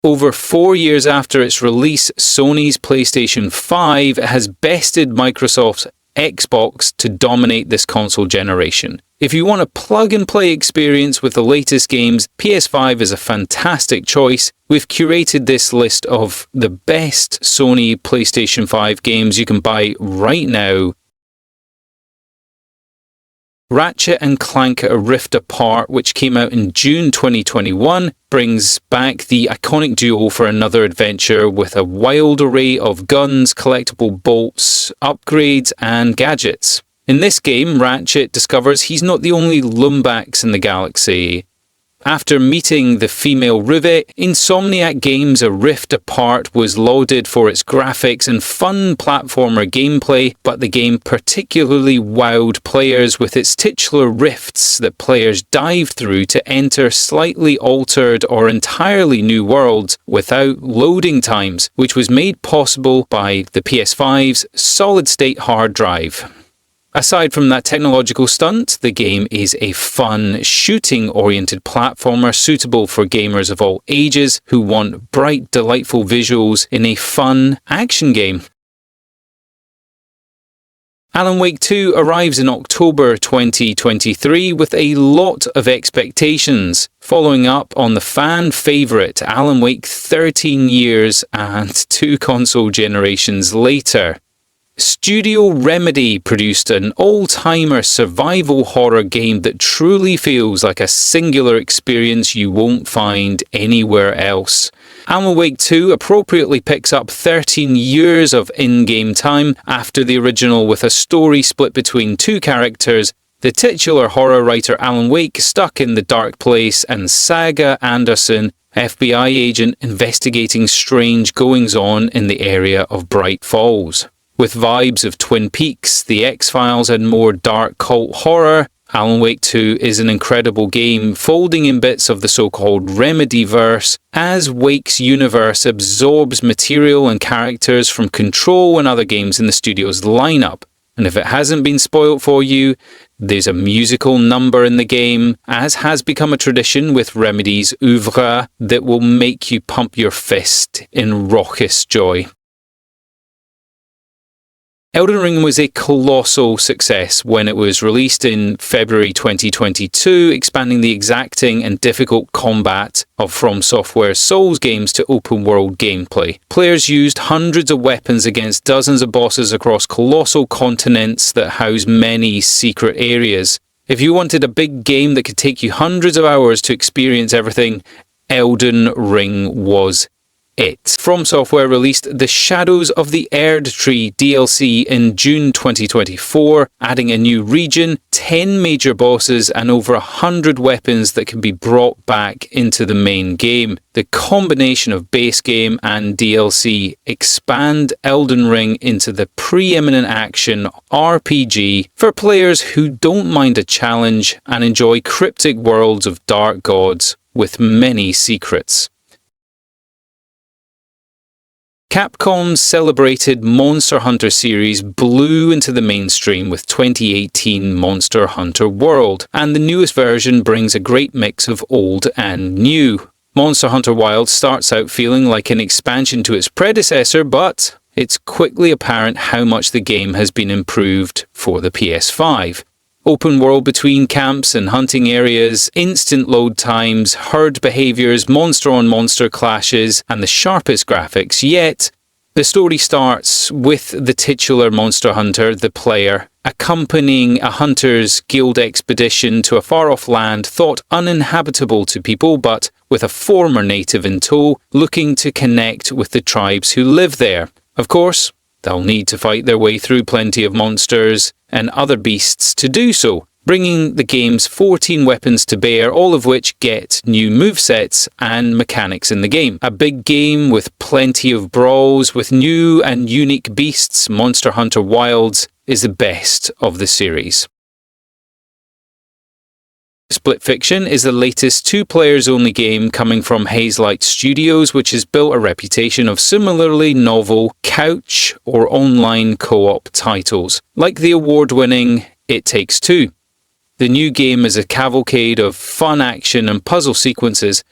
Over 4 years after its release, Sony's PlayStation 5 has bested Microsoft's Xbox to dominate this console generation. If you want a plug-and-play experience with the latest games, PS5 is a fantastic choice. We've curated this list of the best Sony PlayStation 5 games you can buy right now. Ratchet and Clank A Rift Apart, which came out in June 2021, brings back the iconic duo for another adventure with a wild array of guns, collectible bolts, upgrades and gadgets. In this game, Ratchet discovers he's not the only lumbax in the galaxy. After meeting the female Rivet, Insomniac Games' A Rift Apart was lauded for its graphics and fun platformer gameplay, but the game particularly wowed players with its titular rifts that players dived through to enter slightly altered or entirely new worlds without loading times, which was made possible by the PS5's solid-state hard drive. Aside from that technological stunt, the game is a fun, shooting-oriented platformer suitable for gamers of all ages who want bright, delightful visuals in a fun action game. Alan Wake 2 arrives in October 2023 with a lot of expectations, following up on the fan favourite Alan Wake 13 years and 2 console generations later. Studio Remedy produced an old-timer survival horror game that truly feels like a singular experience you won't find anywhere else. Alan Wake 2 appropriately picks up 13 years of in-game time after the original, with a story split between 2 characters, the titular horror writer Alan Wake stuck in the dark place and Saga Anderson, FBI agent investigating strange goings-on in the area of Bright Falls. With vibes of Twin Peaks, The X-Files and more dark cult horror, Alan Wake 2 is an incredible game, folding in bits of the so-called Remedyverse, as Wake's universe absorbs material and characters from Control and other games in the studio's lineup. And if it hasn't been spoiled for you, there's a musical number in the game, as has become a tradition with Remedy's oeuvre, that will make you pump your fist in raucous joy. Elden Ring was a colossal success when it was released in February 2022, expanding the exacting and difficult combat of From Software's Souls games to open-world gameplay. Players used hundreds of weapons against dozens of bosses across colossal continents that house many secret areas. If you wanted a big game that could take you hundreds of hours to experience everything, Elden Ring was it. From Software released the Shadows of the Erdtree DLC in June 2024, adding a new region, 10 major bosses and over 100 weapons that can be brought back into the main game. The combination of base game and DLC expand Elden Ring into the preeminent action RPG for players who don't mind a challenge and enjoy cryptic worlds of dark gods with many secrets. Capcom's celebrated Monster Hunter series blew into the mainstream with 2018 Monster Hunter World, and the newest version brings a great mix of old and new. Monster Hunter Wilds starts out feeling like an expansion to its predecessor, but it's quickly apparent how much the game has been improved for the PS5. Open world between camps and hunting areas, instant load times, herd behaviours, monster-on-monster clashes, and the sharpest graphics yet. The story starts with the titular monster hunter, the player, accompanying a hunter's guild expedition to a far-off land thought uninhabitable to people, but with a former native in tow, looking to connect with the tribes who live there. Of course, they'll need to fight their way through plenty of monsters and other beasts to do so, bringing the game's 14 weapons to bear, all of which get new movesets and mechanics in the game. A big game with plenty of brawls with new and unique beasts, Monster Hunter Wilds is the best of the series. Split Fiction is the latest 2-players-only game coming from Hazelight Studios, which has built a reputation of similarly novel couch or online co-op titles, like the award-winning It Takes Two. The new game is a cavalcade of fun action and puzzle sequences.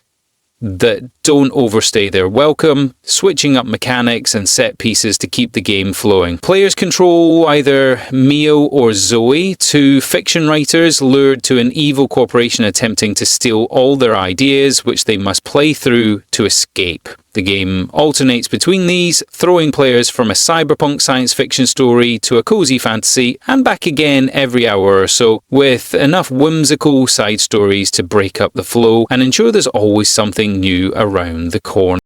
that don't overstay their welcome, switching up mechanics and set pieces to keep the game flowing. Players control either Mio or Zoe, two fiction writers lured to an evil corporation attempting to steal all their ideas, which they must play through to escape. The game alternates between these, throwing players from a cyberpunk science fiction story to a cozy fantasy, and back again every hour or so, with enough whimsical side stories to break up the flow and ensure there's always something new around the corner.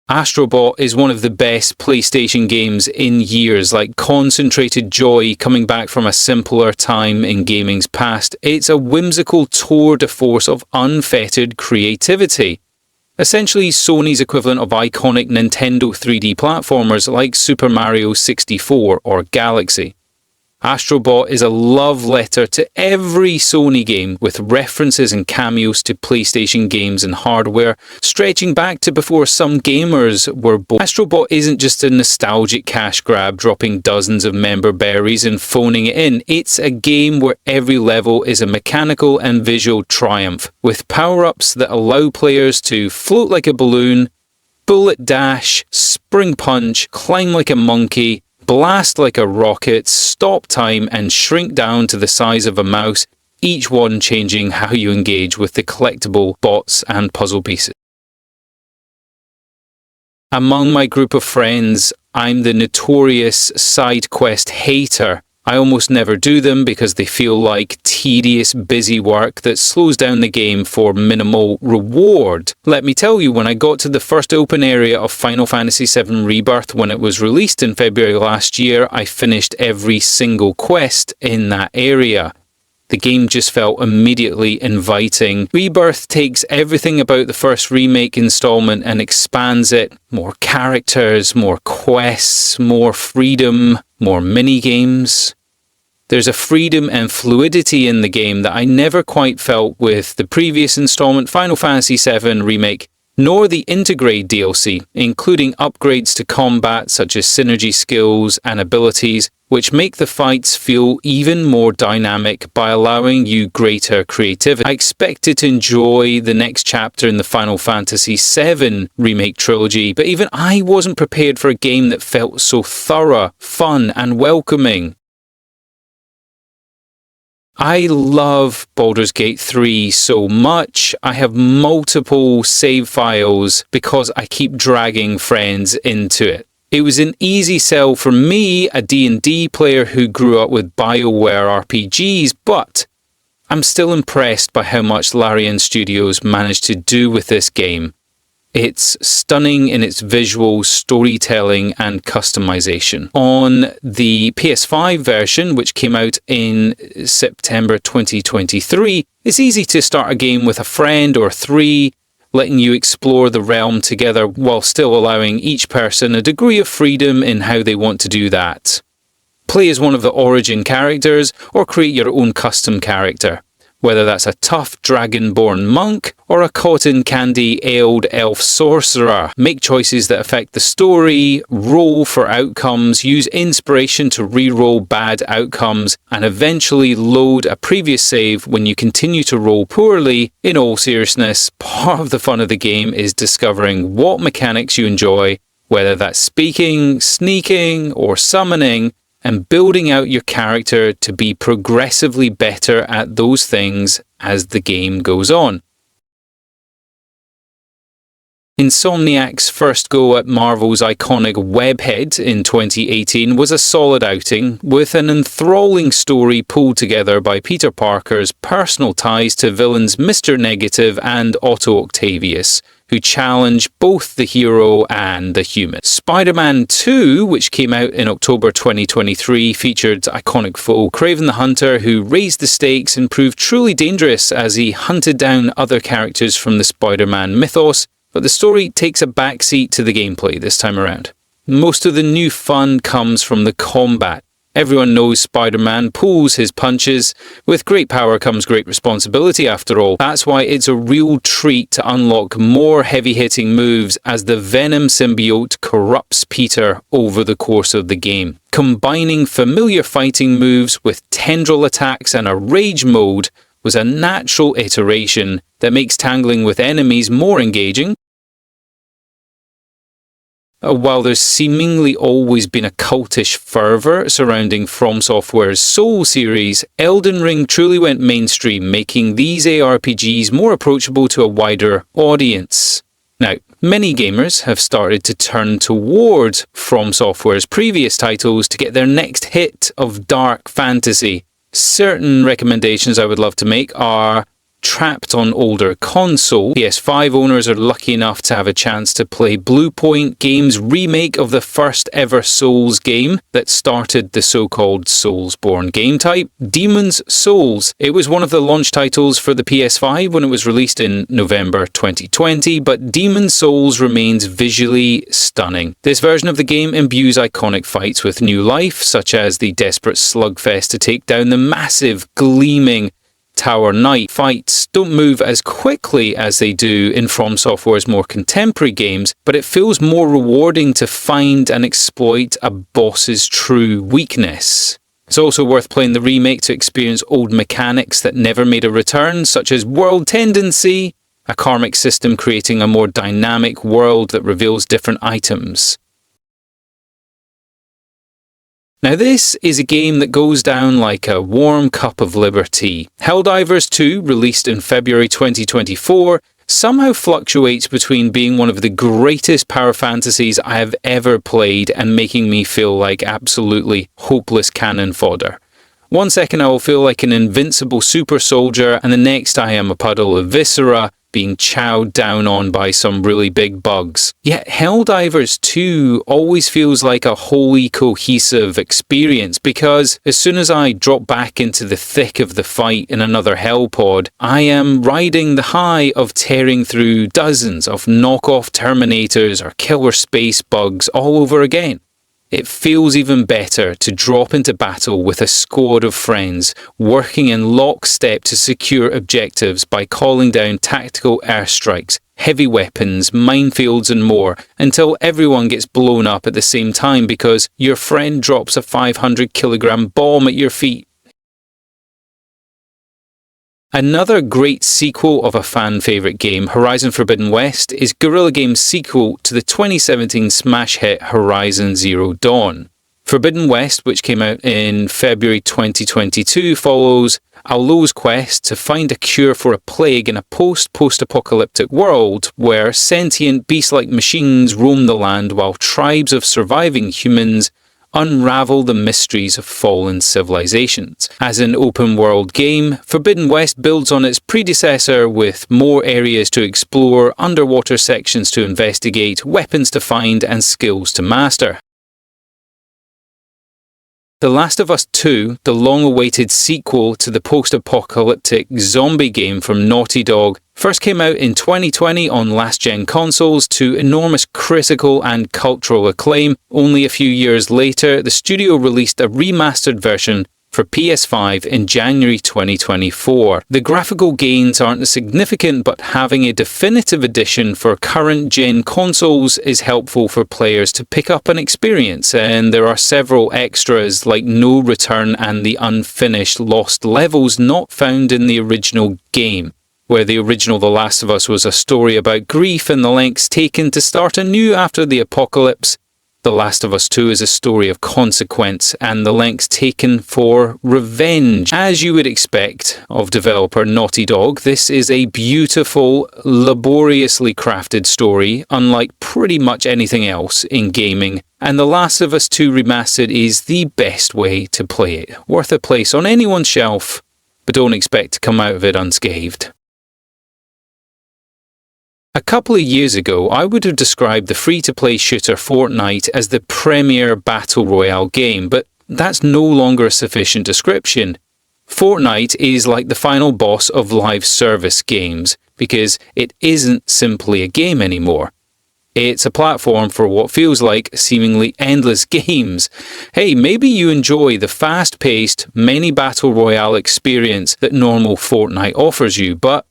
Astro Bot is one of the best PlayStation games in years, like concentrated joy coming back from a simpler time in gaming's past. It's a whimsical tour de force of unfettered creativity. Essentially Sony's equivalent of iconic Nintendo 3D platformers like Super Mario 64 or Galaxy. Astro Bot is a love letter to every Sony game, with references and cameos to PlayStation games and hardware, stretching back to before some gamers were born. Astro Bot isn't just a nostalgic cash grab, dropping dozens of member berries and phoning it in. It's a game where every level is a mechanical and visual triumph, with power-ups that allow players to float like a balloon, bullet dash, spring punch, climb like a monkey, blast like a rocket, stop time, and shrink down to the size of a mouse, each one changing how you engage with the collectible bots and puzzle pieces. Among my group of friends, I'm the notorious side quest hater. I almost never do them because they feel like tedious, busy work that slows down the game for minimal reward. Let me tell you, when I got to the first open area of Final Fantasy VII Rebirth when it was released in February last year, I finished every single quest in that area. The game just felt immediately inviting. Rebirth takes everything about the first remake installment and expands it. More characters, more quests, more freedom, more mini-games. There's a freedom and fluidity in the game that I never quite felt with the previous installment, Final Fantasy VII Remake, nor the Integrate DLC, including upgrades to combat such as synergy skills and abilities, which make the fights feel even more dynamic by allowing you greater creativity. I expected to enjoy the next chapter in the Final Fantasy VII Remake trilogy, but even I wasn't prepared for a game that felt so thorough, fun, and welcoming. I love Baldur's Gate 3 so much. I have multiple save files because I keep dragging friends into it. It was an easy sell for me, a D&D player who grew up with BioWare RPGs, but I'm still impressed by how much Larian Studios managed to do with this game. It's stunning in its visual storytelling and customization. On the PS5 version, which came out in September 2023, it's easy to start a game with a friend or three, letting you explore the realm together while still allowing each person a degree of freedom in how they want to do that. Play as one of the origin characters or create your own custom character. Whether that's a tough dragon-born monk or a cotton candy-aled elf sorcerer. Make choices that affect the story, roll for outcomes, use inspiration to re-roll bad outcomes, and eventually load a previous save when you continue to roll poorly. In all seriousness, part of the fun of the game is discovering what mechanics you enjoy, whether that's speaking, sneaking, or summoning, and building out your character to be progressively better at those things as the game goes on. Insomniac's first go at Marvel's iconic webhead in 2018 was a solid outing, with an enthralling story pulled together by Peter Parker's personal ties to villains Mr. Negative and Otto Octavius, who challenge both the hero and the human. Spider-Man 2, which came out in October 2023, featured iconic foe Kraven the Hunter, who raised the stakes and proved truly dangerous as he hunted down other characters from the Spider-Man mythos, but the story takes a backseat to the gameplay this time around. Most of the new fun comes from the combat. Everyone knows Spider-Man pulls his punches. With great power comes great responsibility after all. That's why it's a real treat to unlock more heavy-hitting moves as the Venom symbiote corrupts Peter over the course of the game. Combining familiar fighting moves with tendril attacks and a rage mode was a natural iteration that makes tangling with enemies more engaging. While there's seemingly always been a cultish fervour surrounding From Software's Soul series, Elden Ring truly went mainstream, making these ARPGs more approachable to a wider audience. Now, many gamers have started to turn toward From Software's previous titles to get their next hit of dark fantasy. Certain recommendations I would love to make are trapped on older console. PS5 owners are lucky enough to have a chance to play Bluepoint Games' remake of the first ever Souls game that started the so-called Soulsborne game type, Demon's Souls. It was one of the launch titles for the PS5 when it was released in November 2020, but Demon's Souls remains visually stunning. This version of the game imbues iconic fights with new life, such as the desperate slugfest to take down the massive, gleaming Tower Knight. Fights don't move as quickly as they do in From Software's more contemporary games, but it feels more rewarding to find and exploit a boss's true weakness. It's also worth playing the remake to experience old mechanics that never made a return, such as world tendency, a karmic system creating a more dynamic world that reveals different items. Now this is a game that goes down like a warm cup of liberty. Helldivers 2, released in February 2024, somehow fluctuates between being one of the greatest power fantasies I have ever played and making me feel like absolutely hopeless cannon fodder. One second I will feel like an invincible super soldier, and the next I am a puddle of viscera, being chowed down on by some really big bugs. Yet Helldivers 2 always feels like a wholly cohesive experience, because as soon as I drop back into the thick of the fight in another Hell pod, I am riding the high of tearing through dozens of knockoff Terminators or killer space bugs all over again. It feels even better to drop into battle with a squad of friends, working in lockstep to secure objectives by calling down tactical airstrikes, heavy weapons, minefields and more, until everyone gets blown up at the same time because your friend drops a 500-kilogram bomb at your feet. Another great sequel of a fan favourite game, Horizon Forbidden West, is Guerrilla Games' sequel to the 2017 smash hit Horizon Zero Dawn. Forbidden West, which came out in February 2022, follows Alo's quest to find a cure for a plague in a post-apocalyptic world where sentient beast-like machines roam the land while tribes of surviving humans unravel the mysteries of fallen civilizations. As an open-world game, Forbidden West builds on its predecessor with more areas to explore, underwater sections to investigate, weapons to find, and skills to master. The Last of Us 2, the long-awaited sequel to the post-apocalyptic zombie game from Naughty Dog, first came out in 2020 on last-gen consoles to enormous critical and cultural acclaim. Only a few years later, the studio released a remastered version for PS5 in January 2024. The graphical gains aren't significant, but having a definitive edition for current-gen consoles is helpful for players to pick up an experience, and there are several extras like No Return and the unfinished lost levels not found in the original game. Where the original The Last of Us was a story about grief and the lengths taken to start anew after the apocalypse, The Last of Us 2 is a story of consequence and the lengths taken for revenge. As you would expect of developer Naughty Dog, this is a beautiful, laboriously crafted story, unlike pretty much anything else in gaming, and The Last of Us 2 Remastered is the best way to play it. Worth a place on anyone's shelf, but don't expect to come out of it unscathed. A couple of years ago, I would have described the free-to-play shooter Fortnite as the premier battle royale game, but that's no longer a sufficient description. Fortnite is like the final boss of live service games, because it isn't simply a game anymore. It's a platform for what feels like seemingly endless games. Hey, maybe you enjoy the fast-paced, many battle royale experience that normal Fortnite offers you, but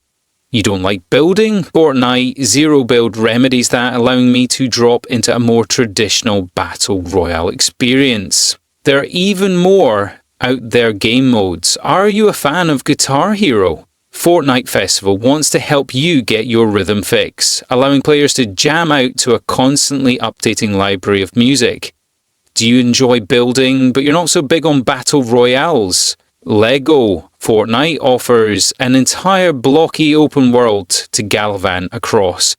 you don't like building? Fortnite Zero Build remedies that, allowing me to drop into a more traditional battle royale experience. There are even more out there game modes. Are you a fan of Guitar Hero? Fortnite Festival wants to help you get your rhythm fix, allowing players to jam out to a constantly updating library of music. Do you enjoy building, but you're not so big on battle royales? Lego Fortnite offers an entire blocky open world to gallivant across.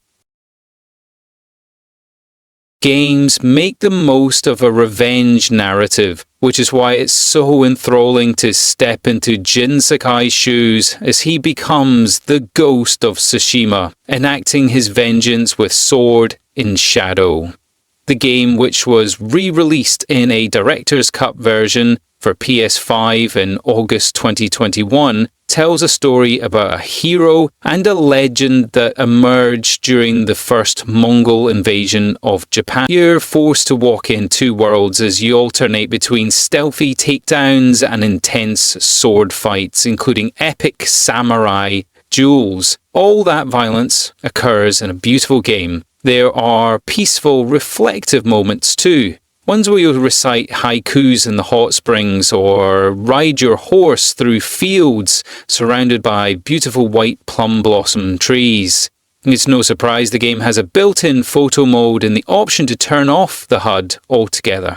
Games make the most of a revenge narrative, which is why it's so enthralling to step into Jin Sakai's shoes as he becomes the ghost of Tsushima, enacting his vengeance with sword in shadow. The game, which was re-released in a Director's Cut version for PS5 in August 2021, tells a story about a hero and a legend that emerged during the first Mongol invasion of Japan. You're forced to walk in two worlds as you alternate between stealthy takedowns and intense sword fights, including epic samurai duels. All that violence occurs in a beautiful game. There are peaceful, reflective moments too. Ones where you'll recite haikus in the hot springs or ride your horse through fields surrounded by beautiful white plum blossom trees. It's no surprise the game has a built-in photo mode and the option to turn off the HUD altogether.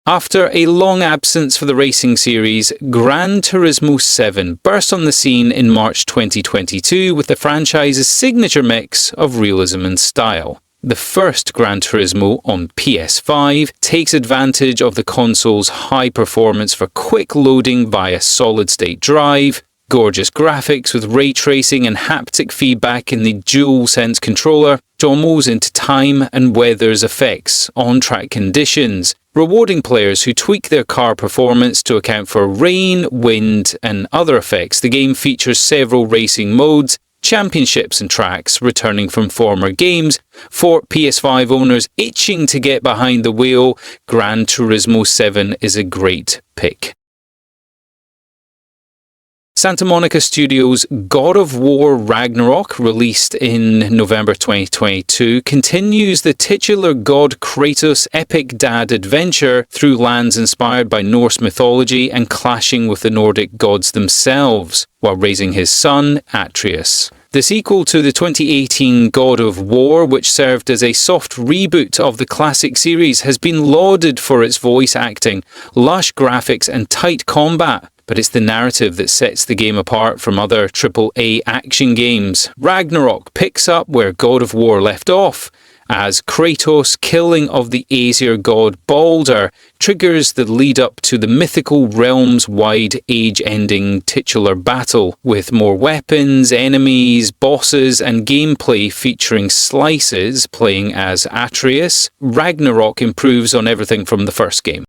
After a long absence for the racing series, Gran Turismo 7 burst on the scene in March 2022 with the franchise's signature mix of realism and style. The first Gran Turismo on PS5 takes advantage of the console's high performance for quick loading via solid-state drive, gorgeous graphics with ray tracing and haptic feedback in the DualSense controller, almost into time and weather's effects on track conditions, rewarding players who tweak their car performance to account for rain, wind, and other effects. The game features several racing modes, championships and tracks returning from former games. For PS5 owners itching to get behind the wheel, Gran Turismo 7 is a great pick. Santa Monica Studios' God of War Ragnarok, released in November 2022, continues the titular god Kratos' epic dad adventure through lands inspired by Norse mythology and clashing with the Nordic gods themselves, while raising his son, Atreus. The sequel to the 2018 God of War, which served as a soft reboot of the classic series, has been lauded for its voice acting, lush graphics and tight combat. But it's the narrative that sets the game apart from other AAA action games. Ragnarok picks up where God of War left off, as Kratos' killing of the Aesir god Baldur triggers the lead-up to the mythical realms-wide age-ending titular battle, with more weapons, enemies, bosses, and gameplay featuring slices playing as Atreus. Ragnarok improves on everything from the first game.